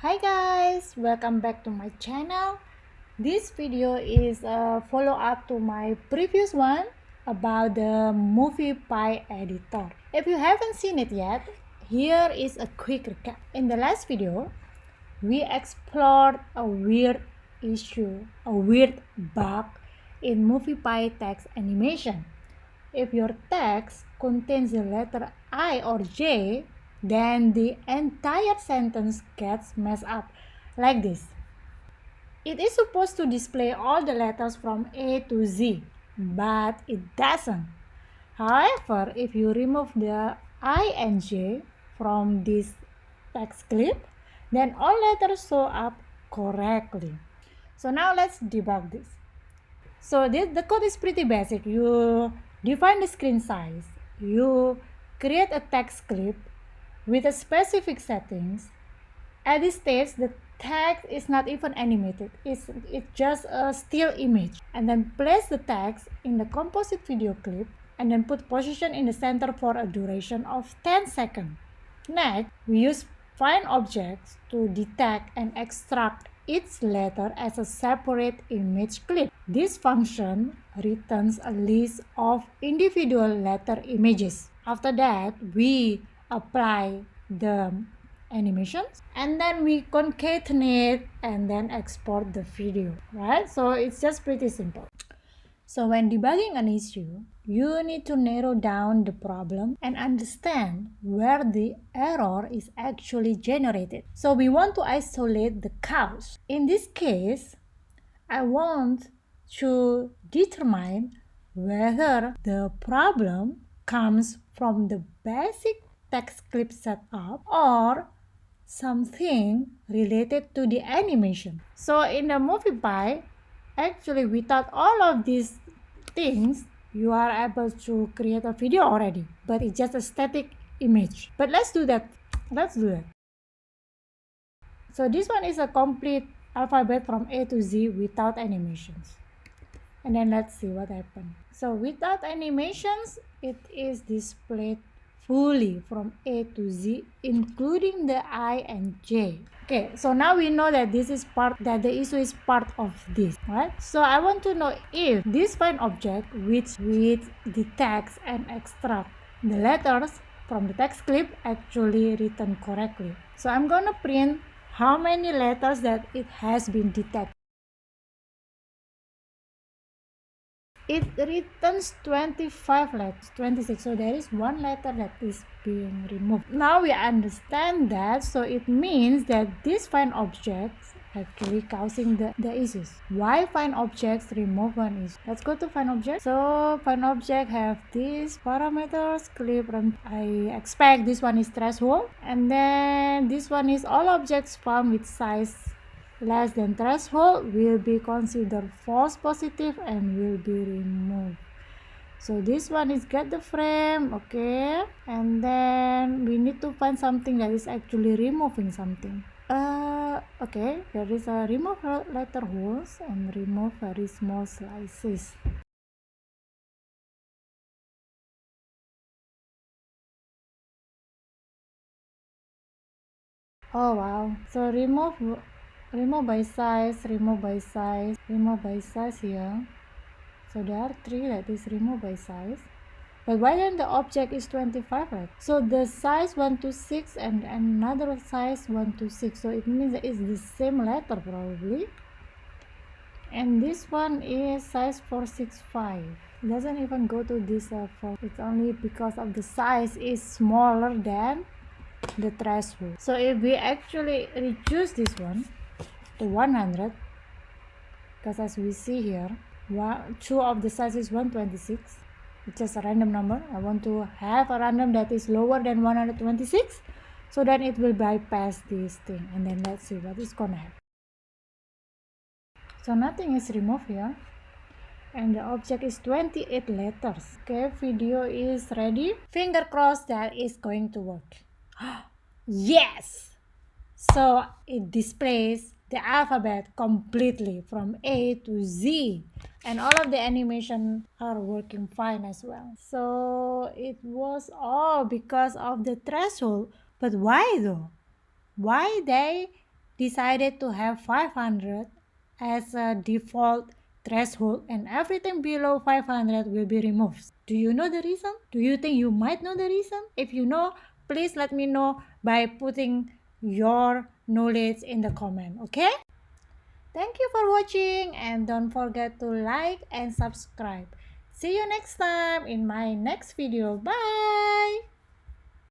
Hi guys, welcome back to my channel. This video is a follow-up to my previous one about the MoviePy editor. If you haven't seen it yet, here is a quick recap. In the last video, we explored a weird issue, a weird bug in MoviePy text animation. If your text contains the letter I or J, then the entire sentence gets messed up like this. It is supposed to display all the letters from A to Z, but it doesn't. However, if you remove the I and J from this text clip, then all letters show up correctly. So now let's debug this. So the code is pretty basic. You define the screen size. You create a text clip with a specific settings. At this stage, the text is not even animated. It's just a still image. And then place the text in the composite video clip and then put position in the center for a duration of 10 seconds. Next, we use findObjects to detect and extract each letter as a separate image clip. This function returns a list of individual letter images. After that, we apply the animations and then we concatenate and then export the video, right? So it's just pretty simple. So when debugging an issue, you need to narrow down the problem and understand where the error is actually generated. So we want to isolate the cause. In this case, I want to determine whether the problem comes from the basic text clip setup or something related to the animation. So in the MoviePy, actually without all of these things, you are able to create a video already, but it's just a static image. But let's do that. So this one is a complete alphabet from A to Z without animations. And then let's see what happened. So without animations, it is displayed fully from A to Z, including the I and J. Okay, so now we know that the issue is part of this, right? So I want to know if this findObject which detects and extract the letters from the text clip actually written correctly. So I'm gonna print how many letters that it has been detected. It returns 25 letters, 26, so there is one letter that is being removed. Now we understand that, so it means that this findObjects actually causing the issues. Why findObjects remove one issue? Let's go to findObject. So findObject have these parameters, clip, I expect this one is threshold, and then this one is all objects found with size less than threshold will be considered false positive and will be removed. So this one is get the frame, okay, and then we need to find something that is actually removing something. Okay, there is a remove letter holes and remove very small slices. Oh wow, so remove by size, remove by size, remove by size here. So there are 3 that is removed by size. But why then the object is 25, right? So the size 126 and another size 126. So it means that it's the same letter probably. And this one is size 465. It doesn't even go to this 4. It's only because of the size is smaller than the threshold. So if we actually reduce this one to 100, because as we see here, 2 of the size is 126. It's just a random number. I want to have a random that is lower than 126, so then it will bypass this thing. And then let's see what is gonna happen. So nothing is removed here, and the object is 28 letters. Okay, video is ready. Finger crossed that it's going to work. Yes! So it displays the alphabet completely from A to Z, and all of the animation are working fine as well. So it was all because of the threshold. But why though? Why they decided to have 500 as a default threshold and everything below 500 will be removed. Do you know the reason? Do you think you might know the reason? If you know, please let me know by putting your knowledge in the comment, okay? Thank you for watching and don't forget to like and subscribe. See you next time in my next video. Bye!